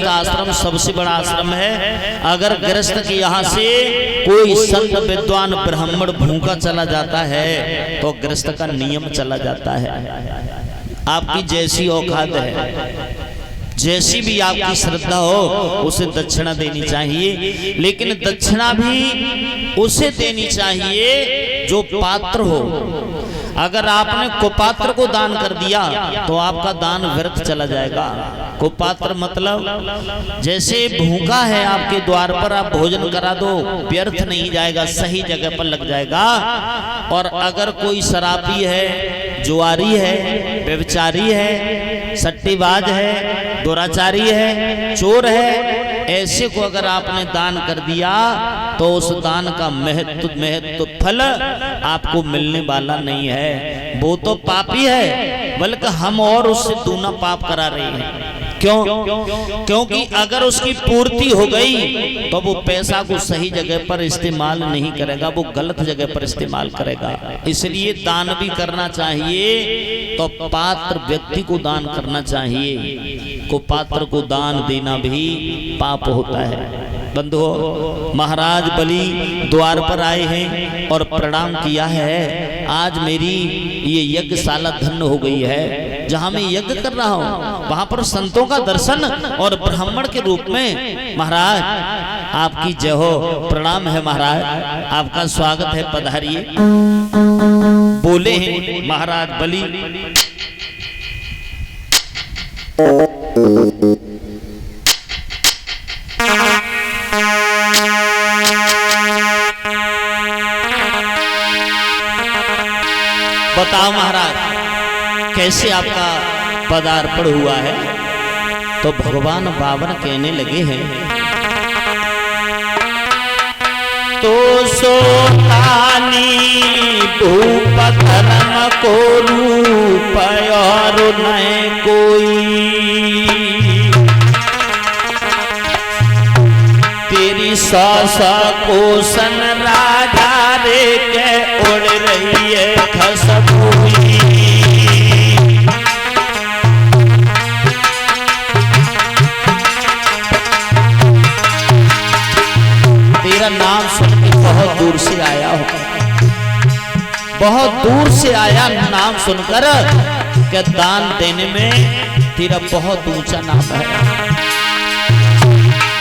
आश्रम सबसे बड़ा आश्रम है। अगर गृहस्थ के यहाँ से कोई संत विद्वान ब्राह्मण भूखा चला जाता है तो गृहस्थ का नियम चला जाता है। आपकी जैसी औकात है, जैसी भी आपकी श्रद्धा हो, उसे दक्षिणा देनी चाहिए, लेकिन दक्षिणा भी उसे देनी चाहिए जो पात्र हो। अगर आपने कुपात्र को दान कर दिया तो आपका दान व्यर्थ चला जाएगा। कुपात्र मतलब जैसे भूखा है आपके द्वार पर, आप भोजन करा दो, व्यर्थ नहीं जाएगा, सही जगह पर लग जाएगा। और अगर कोई शराबी है, जुआरी है, व्यभिचारी है, सट्टेबाज है, दुराचारी है, चोर है, ऐसे को अगर आपने दान कर दिया तो उस दान का महत्व फल आपको मिलने वाला नहीं है। वो तो पापी है, बल्कि हम और उससे दूना पाप करा रहे हैं। क्यों? क्योंकि अगर उसकी पूर्ति हो गई तो वो पैसा को सही जगह पर इस्तेमाल नहीं करेगा, वो गलत जगह पर इस्तेमाल करेगा। इसलिए दान भी करना चाहिए तो पात्र व्यक्ति को दान करना चाहिए। कुपात्र को दान देना भी पाप होता है। बंधुओं, महाराज बलि द्वार पर आए हैं और प्रणाम किया है। आज मेरी ये यज्ञशाला धन्य हो गई है। जहां मैं यज्ञ कर रहा हूं वहां पर संतों का दर्शन और ब्राह्मण के रूप में महाराज आपकी जय हो। प्रणाम है महाराज, आपका स्वागत है, पधारिए। बोले हैं महाराज बलि। बताओ महाराज कैसे आपका पदार्पण हुआ है? तो भगवान बावन कहने लगे हैं, तो सोतानी भूप धर्म को रूप और नहीं कोई, तेरी सास को सन राजा रे के उड़ रही है खसबूई। तेरा नाम सुन के बहुत दूर से आया हो, बहुत दूर से आया नाम सुनकर कि दान देने में तेरा बहुत ऊंचा नाम है।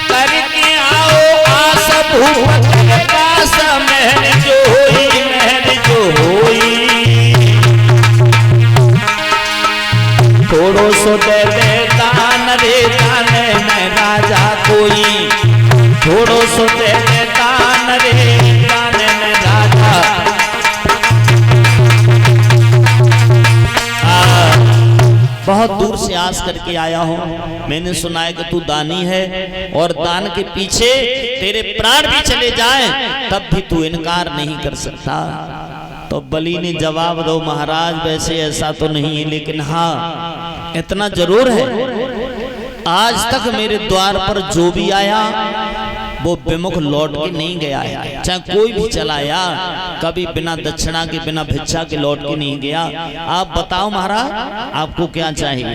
करके आओ आस भूप के पास महल जो होई, महल जो होई, थोड़ो सो दे दे दान रे दान में राजा कोई, थोड़ो सो दे दे दान रे दान में राजा। बहुत दूर से आस करके आया हूं, मैंने सुना है कि तू दानी है और दान के पीछे तेरे प्राण भी चले जाएं तब भी तू इनकार नहीं कर सकता। तो बलि ने जवाब दो महाराज वैसे ऐसा तो नहीं है, लेकिन हाँ इतना जरूर है, आज तक मेरे द्वार पर जो भी आया वो विमुख लौट के नहीं गया है। चाहे कोई भी चलाया, कभी बिना दक्षिणा के बिना भिक्षा के लौट के नहीं गया। आप बताओ महाराज आपको क्या चाहिए?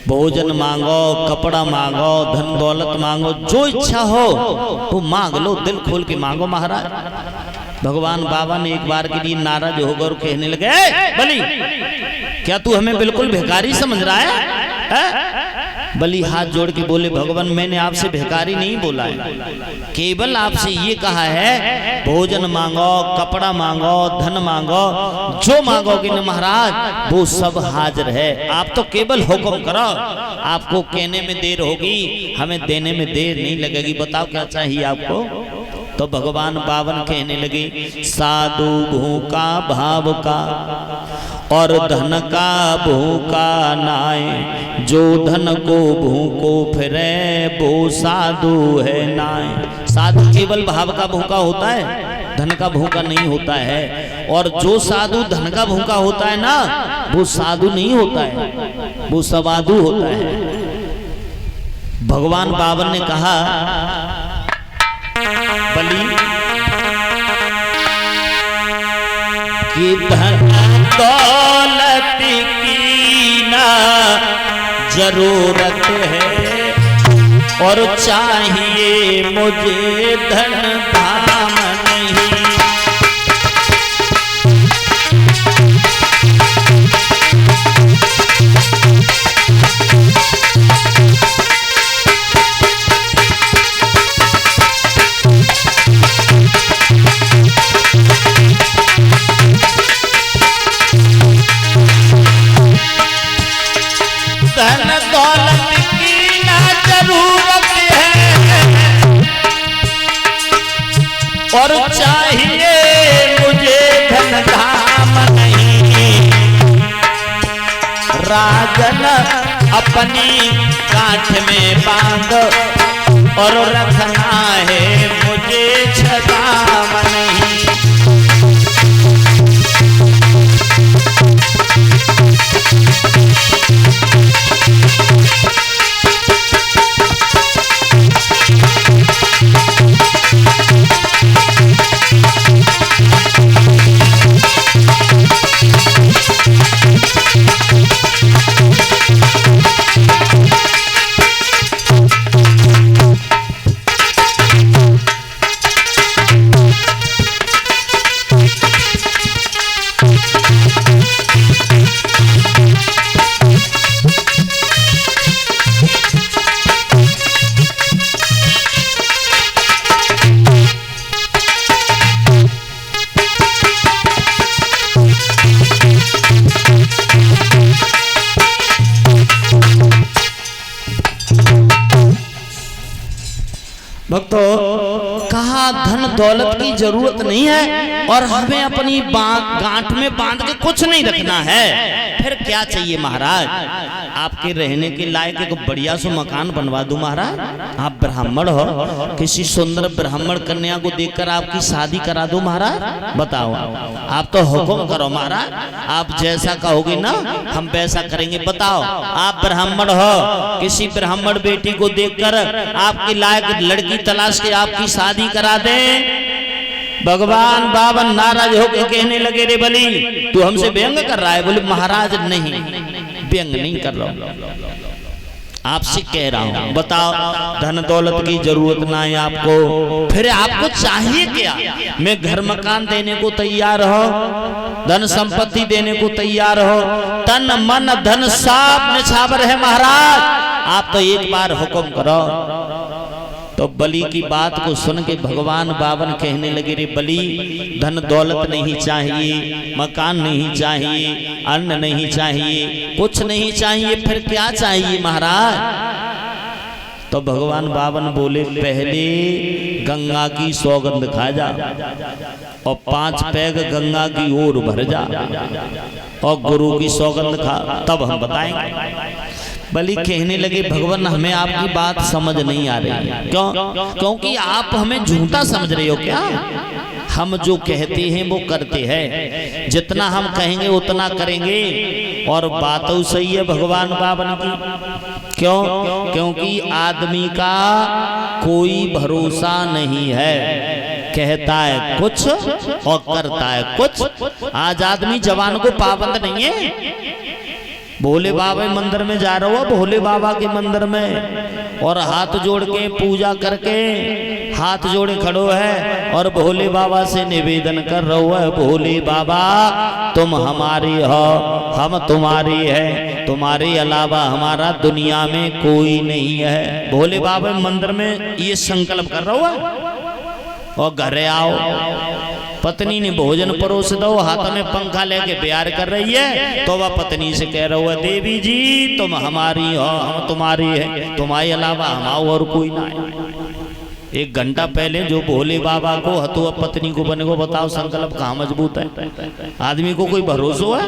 भोजन मांगो, कपड़ा मांगो, धन दौलत मांगो, जो इच्छा हो वो मांग लो, दिल खोल के मांगो महाराज। भगवान बाबा ने एक बार के लिए नाराज होकर कहने लगे, बलि क्या तू हमें बिल्कुल भिखारी समझ रहा है? बलि हाथ जोड़ के बोले, भगवान मैंने आपसे भिखारी नहीं बोला है, केवल आपसे ये कहा है भोजन मांगो, कपड़ा मांगो, धन मांगो, जो मांगोगे न महाराज वो सब हाजिर है। आप तो केवल हुक्म करो, आपको कहने में देर होगी, हमें देने में देर नहीं लगेगी। बताओ क्या चाहिए आपको? तो भगवान बावन कहने लगे, साधु भूखा भाव का और धन का भूखा नाय, जो धन को भूखो फिरे वो साधु है नाय। साधु केवल भाव का भूखा होता है, धन का भूखा नहीं होता है। और जो साधु धन का भूखा होता है ना, वो साधु नहीं होता है, वो सवाधु होता है। भगवान बावन ने कहा, बलि कि धन दौलत की ना जरूरत है, और चाहिए मुझे धन धाम नहीं। धन दौलत की ना जरूरत है और चाहिए मुझे धन धाम नहीं। राजन अपनी गांठ में बांध और रखना है मुझे छदाम नहीं। भक्तों, कहा धन दौलत की जरूरत नहीं है और हमें अपनी गांठ में बांध के कुछ नहीं रखना है, फिर क्या चाहिए महाराज? आपके रहने के लायक एक बढ़िया सो मकान बनवा दूं महाराज। आप ब्राह्मण हो, किसी सुंदर ब्राह्मण कन्या को देखकर आपकी शादी करा दूं महाराज? बताओ, आप तो हुक्म करो महाराज, आप जैसा कहोगे ना हम वैसा करेंगे। बताओ, आप ब्राह्मण हो, किसी ब्राह्मण बेटी को देखकर आपके लायक लड़की तलाश के आपकी शादी करा दे। भगवान बावन नाराज होकर कहने लगे, रे बलि तू हमसे व्यंग कर रहा है? बोले महाराज नहीं, व्यंग नहीं कर रहा हूं, आपसे कह रहा हूं। बताओ, धन दौलत की जरूरत ना है आपको, फिर आपको चाहिए क्या? मैं घर मकान देने को तैयार हो, धन संपत्ति देने को तैयार हो, तन मन धन सब निछावर है महाराज। आप तो एक बार हुक्म करो। तो बलि की बात को सुन के भगवान बावन कहने लगे, रे बलि धन दौलत नहीं चाहिए, मकान नहीं चाहिए, अन्न नहीं चाहिए, कुछ नहीं चाहिए, फिर क्या चाहिए महाराज? तो भगवान बावन बोले, पहले गंगा की सौगंध खा जा और 5 पैग गंगा की ओर भर जा और गुरु की सौगंध खा, तब हम बताएंगे। बलि कहने लगे, भगवान हमें आपकी बात समझ नहीं आ रही। क्यों? क्योंकि आप हमें झूठा समझ रहे हो क्या? हम जो कहते हैं वो करते हैं, जितना हम कहेंगे उतना करेंगे। और बात तो सही है भगवान बावन की। क्यों? क्योंकि आदमी का कोई भरोसा नहीं है, कहता है कुछ और करता है कुछ। आज आदमी जवान को पाबंद नहीं है। भोले बाबा मंदिर में जा रहा हो, भोले बाबा के मंदिर में, और हाथ जोड़ के पूजा करके हाथ जोड़े खड़ो है और भोले बाबा से निवेदन कर रहा है, भोले बाबा तुम हमारी हो, हम तुम्हारी है, तुम्हारे अलावा हमारा दुनिया में कोई नहीं है। भोले बाबा मंदिर में ये संकल्प कर रहा है। और घरे आओ, पत्नी ने भोजन परोस दो, हाथ में पंखा लेके प्यार कर रही है, तो वह पत्नी से कह रहा है, देवी जी तुम हमारी हो, हम तुम्हारी है, तुम्हारे अलावा हम और कोई ना है। 1 घंटा पहले जो भोले बाबा को हतुआ पत्नी को बने को, बताओ संकल्प कहाँ मजबूत है? आदमी को कोई भरोसा है?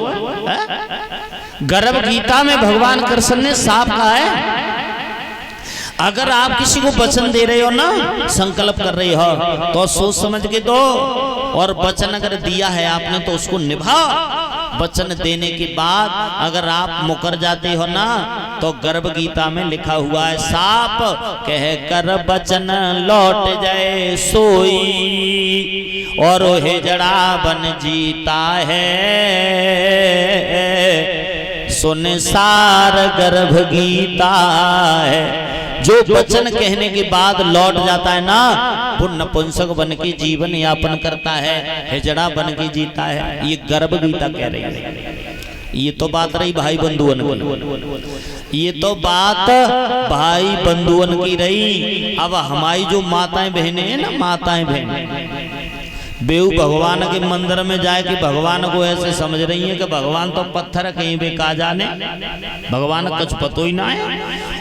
गर्भ गीता में भगवान कृष्ण ने साफ कहा है, अगर आप किसी को वचन दे रहे हो ना, संकल्प कर रहे हो, तो सोच समझ के दो, और वचन अगर दिया है आपने तो उसको निभाओ। वचन देने के बाद अगर आप मुकर जाते हो ना, तो गर्भ गीता में लिखा हुआ है, साप कह कर वचन लौट जाए सोई, और हिजड़ा बन जीता है। सुन सार गर्भ गीता है, जो वचन कहने के बाद लौट जाता है ना, वो नपुंसक बन के जीवन यापन करता है, हिजड़ा बन के जीता है। ये गर्भ गीता कह रही है। ये तो बात रही भाई बंधुअन की, ये तो बात भाई बंधुअन की रही। अब हमारी जो माताएं बहनें हैं ना, माताएं बहनें बेऊ भगवान के मंदिर में जाए कि भगवान को ऐसे समझ रही है कि भगवान तो पत्थर कहीं भी का जाने, भगवान कुछ पतो ही ना है।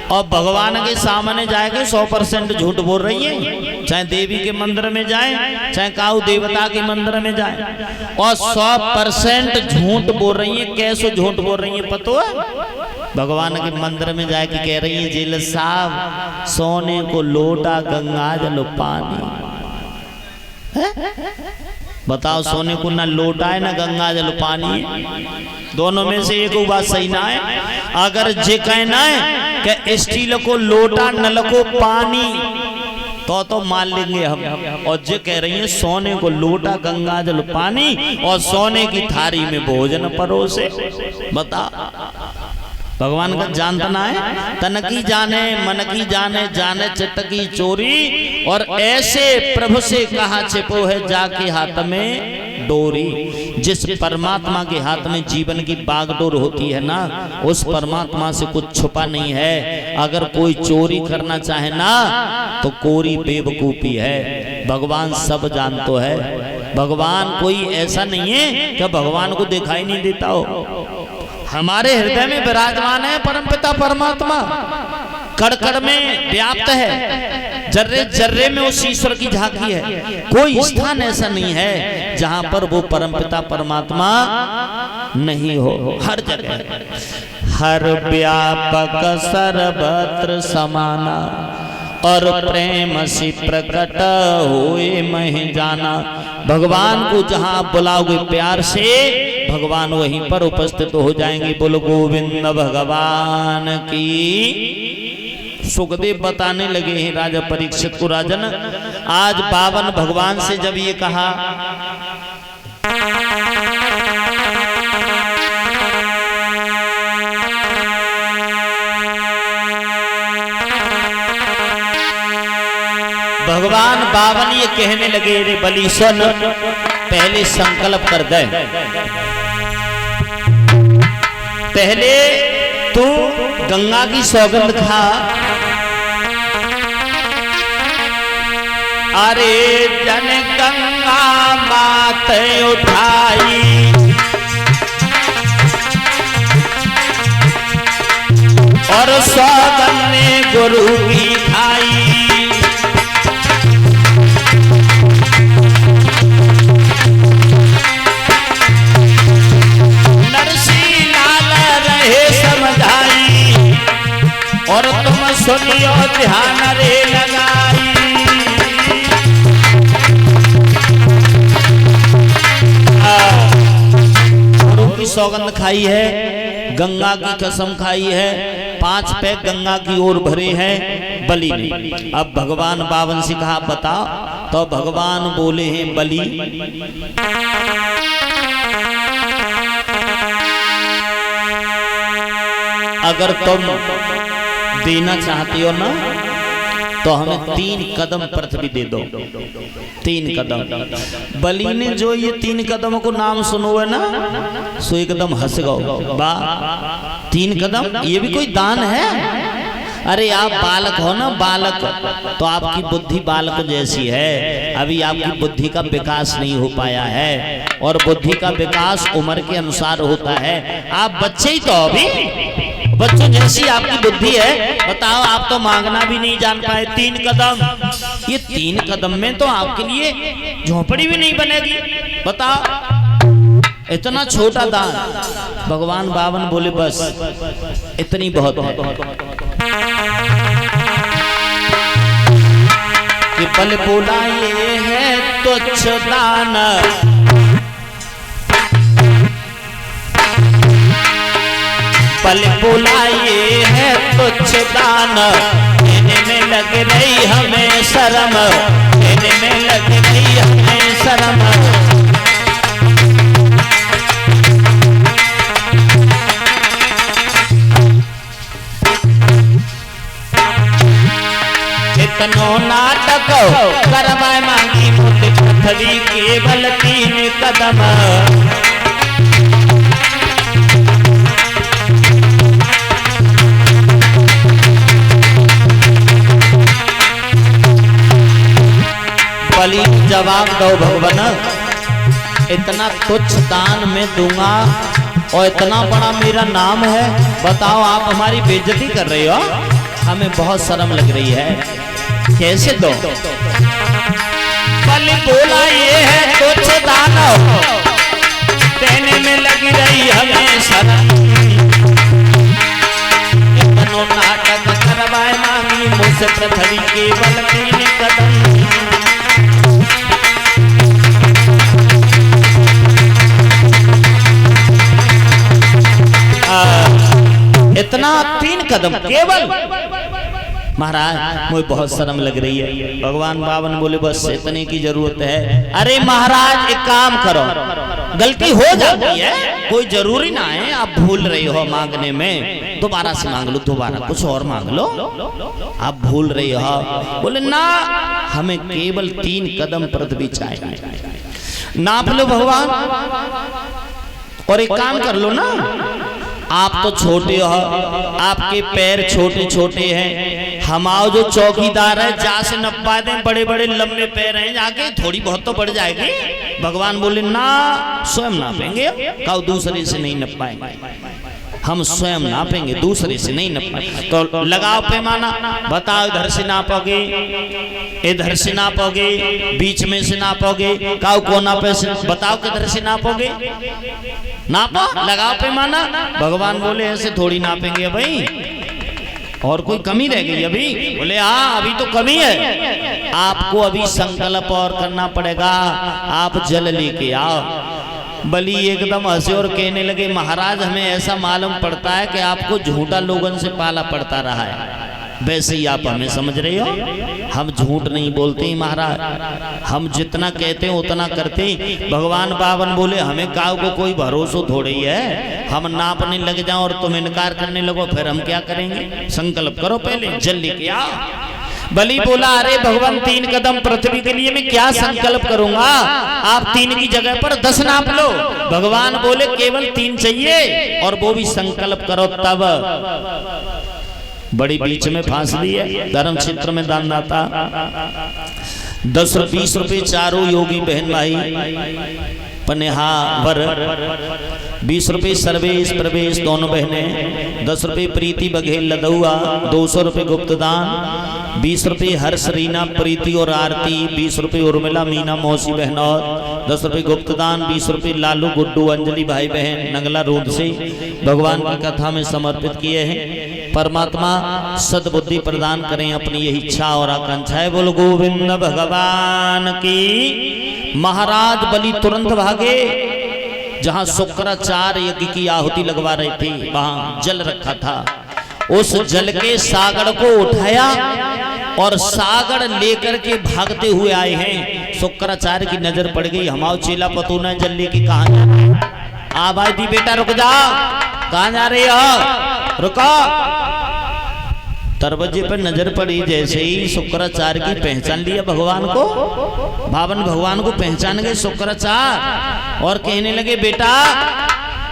और भगवान के सामने जाए के 100% झूठ बोल रही है, चाहे देवी के मंदिर में जाए, चाहे काऊ देवता के मंदिर में जाए, और 100% झूठ बोल रही है। कैसे झूठ बोल रही है पतो है? भगवान के मंदिर में जाए के कह रही है, जेल साहब सोने को लोटा गंगा जल पानी। बताओ, सोने को ना लोटा है ना गंगा जल पानी है, दोनों में से एक बात सही ना है। अगर जे कहना है कि स्टील को लोटा नल को पानी तो मान लेंगे हम। और जे कह रही है सोने को लोटा गंगा जल पानी और सोने की थारी में भोजन परोसे। बता, भगवान का जानतना है, तन की जाने मन की जाने, जाने चित्त की चोरी। और ऐसे प्रभु से कहा छिपो है जाके हाथ में डोरी। जिस परमात्मा के हाथ में जीवन की बागडोर होती है ना, उस परमात्मा से कुछ छुपा नहीं है। अगर कोई चोरी करना चाहे ना तो कोरी बेवकूफी है। भगवान सब जानतो है। भगवान कोई ऐसा नहीं है कि भगवान को दिखाई नहीं देता हो। हमारे हृदय में विराजमान है परमपिता परमात्मा, कड़ कड़ में व्याप्त है, जर्रे जर्रे में उस ईश्वर की झांकी है। कोई स्थान ऐसा नहीं है जहां पर वो परमपिता परमात्मा नहीं हो। हर जगह, हर व्यापक सर्वत्र समाना, और प्रेम से प्रकट होए मैं जाना। भगवान को जहां बुलाओगे प्यार से, भगवान वहीं पर उपस्थित हो जाएंगे। बोलो गोविंद भगवान की। सुखदेव बताने लगे हैं राजा परीक्षित को, राजन आज बावन भगवान से जब ये कहा, भगवान बावन ये कहने लगे, रे बलि सुन, पहले संकल्प कर दे, पहले तू गंगा की सौगंध खा। अरे जन गंगा मात उठाई, और सौगंध ने गुरु की खाई। और तुम सुनियो ध्यान रे लगाई। गुरु की सौगंध खाई है, गंगा की कसम खाई है, 5 पैक गंगा की ओर भरे हैं बलि ने। अब भगवान बावन से कहा बता, तो भगवान बोले हैं बलि, अगर तुम देना चाहती हो ना तो हमें 3 कदम पृथ्वी दे दो। 3 कदम। बलि ने जो ये 3 कदम को नाम सुनो है ना, सो एकदम हंस गो। वाह, 3 कदम, ये भी कोई दान है? अरे आप बालक हो ना, बालक, तो आपकी बुद्धि बालक जैसी है। अभी आपकी बुद्धि का विकास नहीं हो पाया है, और बुद्धि का विकास उम्र के अनुसार होता है। आप बच्चे ही तो अभी, बच्चों जैसी आपकी बुद्धि है। बताओ, आप तो मांगना भी नहीं जान पाए। 3 कदम, ये 3 कदम में तो आपके लिए झोपड़ी भी नहीं बनेगी। बताओ, इतना छोटा दान। भगवान बावन बोले बस इतनी बहुत है कि पल बोला ये है तुच्छ दान, पल बोला ये है तुच्छ दान। कहने में लग रही हमें शर्म, कहने में लग रही हमें शर्म। इतनो नाटक करवाए मांगी मुझे पृथ्वी केवल 3 कदम। बलि जवाब दो भगवान, इतना तुच्छ दान में दूंगा और इतना बड़ा मेरा नाम है, बताओ आप हमारी बेइज्जती कर रहे हो, हमें बहुत शर्म लग रही है, कैसे दो? बलि बोला ये है तुच्छ दान, देने में लगी रही हमें शर्म। इतनो नाटक करवाए मांगी मुझसे पृथ्वी केवल 3 कदम। इतना 3 कदम केवल। महाराज मुझे बहुत शर्म लग रही है। भगवान बावन बोले बस इतने की जरूरत है। अरे महाराज एक काम करो, गलती हो जाती है, कोई जरूरी ना है, आप भूल रहे हो मांगने में, दोबारा से मांग लो, दोबारा कुछ और मांग लो, आप भूल रहे हो। बोले ना, हमें केवल 3 कदम पृथ्वी चाहिए। नाप लो भगवान, और एक काम कर लो ना, आप तो छोटे हो, आपके पैर छोटे छोटे हैं, हमारे जो चौकीदार है जा से नपा दें, बड़े बड़े लंबे पैर हैं, जाके थोड़ी बहुत तो बढ़ जाएगी। भगवान बोले ना, स्वयं नापेंगे, कहो दूसरे से नहीं नप पाएंगे, हम स्वयं नापेंगे, दूसरे से नहीं नापेंगे। तो लगाओ पैमाना, बताओ इधर से नापोगे, इधर से नापोगे, बीच में से नापोगे, काऊ को नापे से, बताओ किधर से नापोगे, नापो, लगाओ पैमाना। भगवान बोले ऐसे थोड़ी नापेंगे भाई, और कोई कमी रह गई अभी? बोले हाँ अभी तो कमी है, आपको अभी संकल्प और करना पड़ेगा, आप जल लेके आओ। बलि एकदम हंसे और कहने लगे महाराज हमें ऐसा मालूम पड़ता है कि आपको झूठा लोगों से पाला पड़ता रहा है, वैसे ही आप हमें समझ रहे हो, हम झूठ नहीं बोलते महाराज, हम जितना कहते हैं उतना करते हैं। भगवान बावन बोले हमें काऊ को कोई भरोसा थोड़ी है, हम नापने लग जाओ और तुम इनकार करने लगो, फिर हम क्या करेंगे? संकल्प करो पहले, जल लेके आओ। बलि बोला अरे भगवान 3 कदम पृथ्वी के लिए मैं क्या संकल्प करूंगा, आप 3 की जगह पर 10 नाप लो। भगवान बोले केवल 3 चाहिए, और वो भी संकल्प करो तब। बड़ी बीच में फांस दी है, धर्म क्षेत्र में दानदाता 10-20 रुपए चारों योगी बहन भाई पनेहा वर, 20 रुपए सर्वेश प्रवेश दोनों बहने, 10 रुपए प्रीति बघेल लदुआ, 200 रुपए गुप्तदान, 20 रुपए हर्ष रीना प्रीति और आरती, 20 रुपए उर्मिला मीना मौसी बहनौर, 10 रुपए गुप्तदान, 20 रुपए लालू गुड्डू अंजलि भाई बहन नंगला रोड से भगवान की कथा में समर्पित किए हैं। परमात्मा सद्बुद्धि प्रदान करें, अपनी यही इच्छा और आकांक्षाएं। बोल गोविंद भगवान की। महाराज बलि तुरंत भागे, जहां शुक्राचार्य यज्ञ की आहुति लगवा रहे थे वहां जल रखा था, उस जल के सागर को उठाया और सागर लेकर के भागते हुए आए हैं। शुक्राचार्य की नजर पड़ गई, हमाओ चेला पतू ने जल लेके कहा आ भाई दी बेटा रुक जा, कहां जा रहे हो, रुको। दरवाजे पर नजर पड़ी, जैसे ही शुक्राचार्य की पहचान लिया भगवान को, बावन भगवान को पहचान गए शुक्राचार्य, और कहने लगे बेटा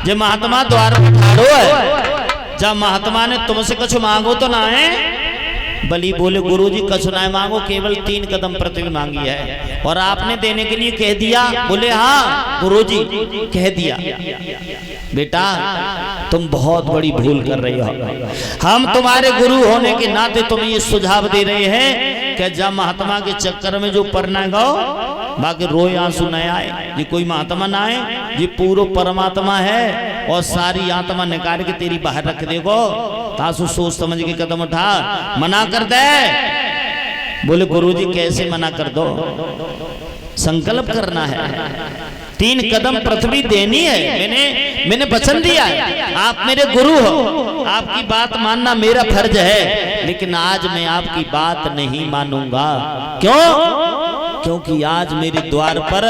जब महात्मा द्वार पर ठाड़ो है, जब महात्मा ने तुमसे कुछ मांगो तो ना है। बलि बोले गुरुजी कछु ना मांगो, केवल 3 कदम पृथ्वी मांगी है, और आपने देने के लिए कह दिया। बोले हाँ गुरुजी कह दिया। बेटा तुम बहुत बड़ी भूल कर रही हो, हम तुम्हारे गुरु होने के नाते तुम्हें ये सुझाव दे रहे हैं कि जब महात्मा के चक्कर में जो पढ़ना गाओ, बाकी रोए आंसू न आए, ये कोई महात्मा ना आए, ये पूरा परमात्मा है, और सारी आत्मा निकाल के तेरी बाहर रख देगो, तासु सोच समझ के कदम उठा, मना कर दे। बोले गुरुजी कैसे मना कर दो, संकल्प करना है, 3 कदम पृथ्वी देनी है, मैंने वचन दिया है, आप मेरे गुरु हो, आपकी बात मानना मेरा फर्ज है, लेकिन आज मैं आपकी बात नहीं मानूंगा। क्यों? क्योंकि आज मेरे द्वार पर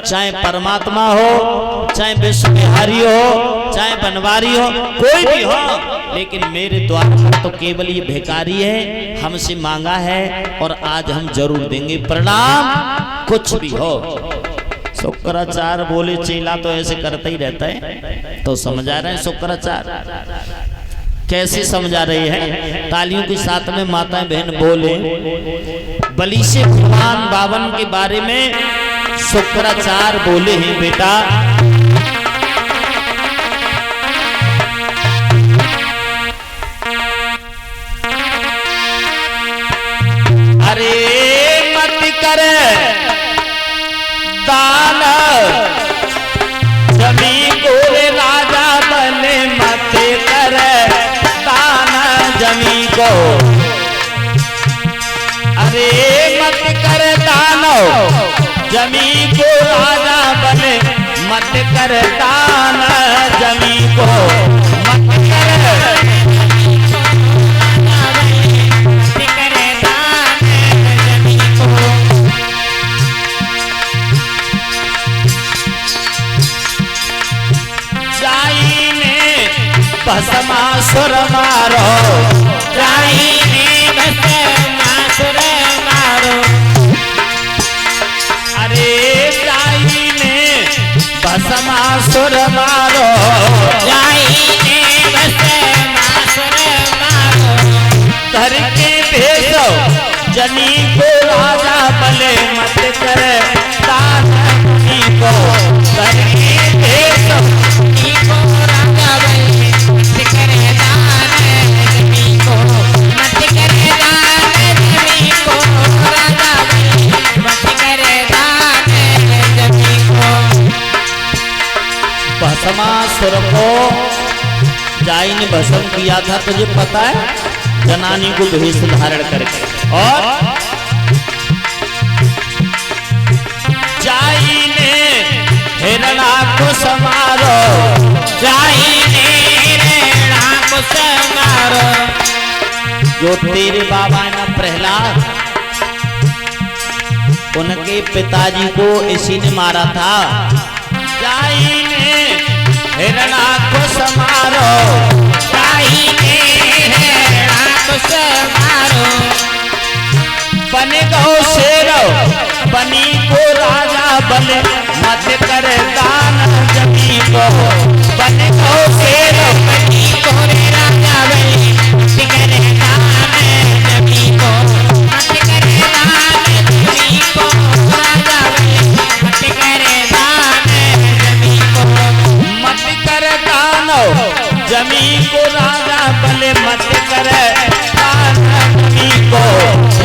चाहे परमात्मा हो, चाहे विश्व बिहारी हो, चाहे बनवारी हो, कोई भी हो, लेकिन मेरे द्वार पर तो केवल ये भिखारी है, हमसे मांगा है और आज हम जरूर देंगे, प्रणाम कुछ भी हो। शुक्राचार्य बोले चेला तो ऐसे करता ही रहता है। तो समझा रहे हैं शुक्राचार्य कैसे समझा रहे हैं। तालियों के साथ में माताएं बहन बोले, बलि से भगवान बावन के बारे में शुक्राचार्य बोले हैं, बेटा अरे मत कर दान जमी को राजा बने, मत कर दान जमी को, अरे मत कर दानो जमी को राजा बने, मत कर दान जमी को, मत कर भस्मासुर मारो, जाई ने भस्मासुर मारो, अरे जाई ने भस्मासुर मारो, जाई ने भस्मासुर मारो, धर के भेजो जनी को राजा बले, मत कर दान जनी को, धर के भेजो जनी को राजा बले, भस्मासुर को जाई ने भस्म किया था, तुझे पता है, जनानी को भेष धारण करके, और जाई ने हिरणा को समारो, जाई ने हिरणा को समारो, जो तेरे बाबा ना प्रहलाद, उनके पिताजी को इसी ने मारा था, जाई ने हिरणा को समारो, जाई ने हिरणा को समारो, बने गो शेरो बनी को राजा बने, मत कर दान जमी को, बने गो शेरो बनी को राजा बने, मत कर दान जमी को, मत कर दान जमी को राजा बने, मत कर दान जमी को, मत कर दानो जमी को राजा बले, मत कर दान जमी को,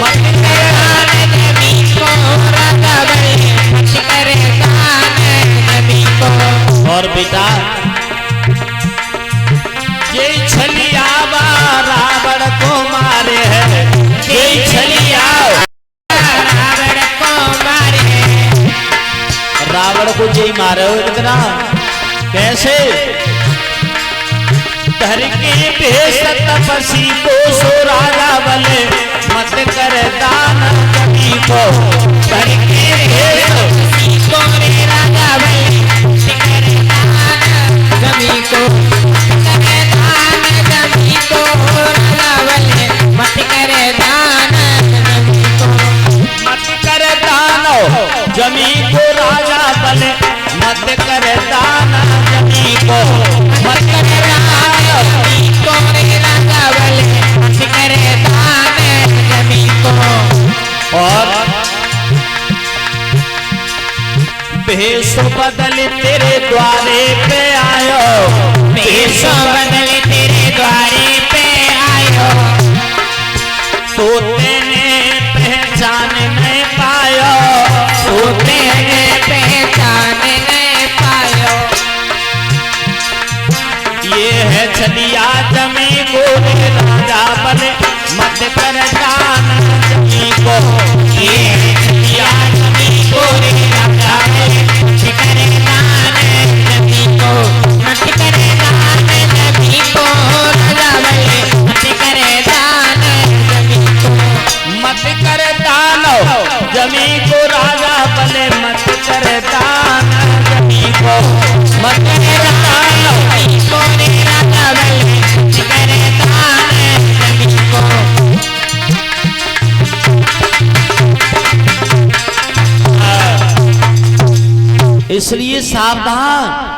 मत कर दान जमी को राजा बले, मत कर दान जमी को। और बेटा ये छलिया रावण को मारे है, ये छलिया रावण को मारे है, रावण को जय मारे हो इतना कैसे, धर के भेष तपसी को सो राजा बले, मत कर दान जमी को, धर के भेष तपसी को राजा बले, मत कर दान जमी को, मत कर दान जमी को राजा बले, मत कर दान जमी को, मत कर दानो जमी को राजा बले, मत कर दान जमी को, मत कर दान जमी को राजा बले, मत कर दान जमी को। और भेष बदल तेरे द्वारे पे आयो, भेष बदल तेरे द्वारे पे आयो, तो तेने पहचान नहीं पायो, तो तेने पहचान नहीं पायो, ये है छलिया जमी को राजा बने, मत कर दान जमी को, ये है छलिया जमी को राजा बने, मत कर दान जमी को, मत कर दान जमी को राजा बने, मत कर दान जमी को, मत कर दानो जमी को राजा बने, मत कर दान जमी को, मत कर दानो जमी को राजा बने, मत कर इसलिए सावधान,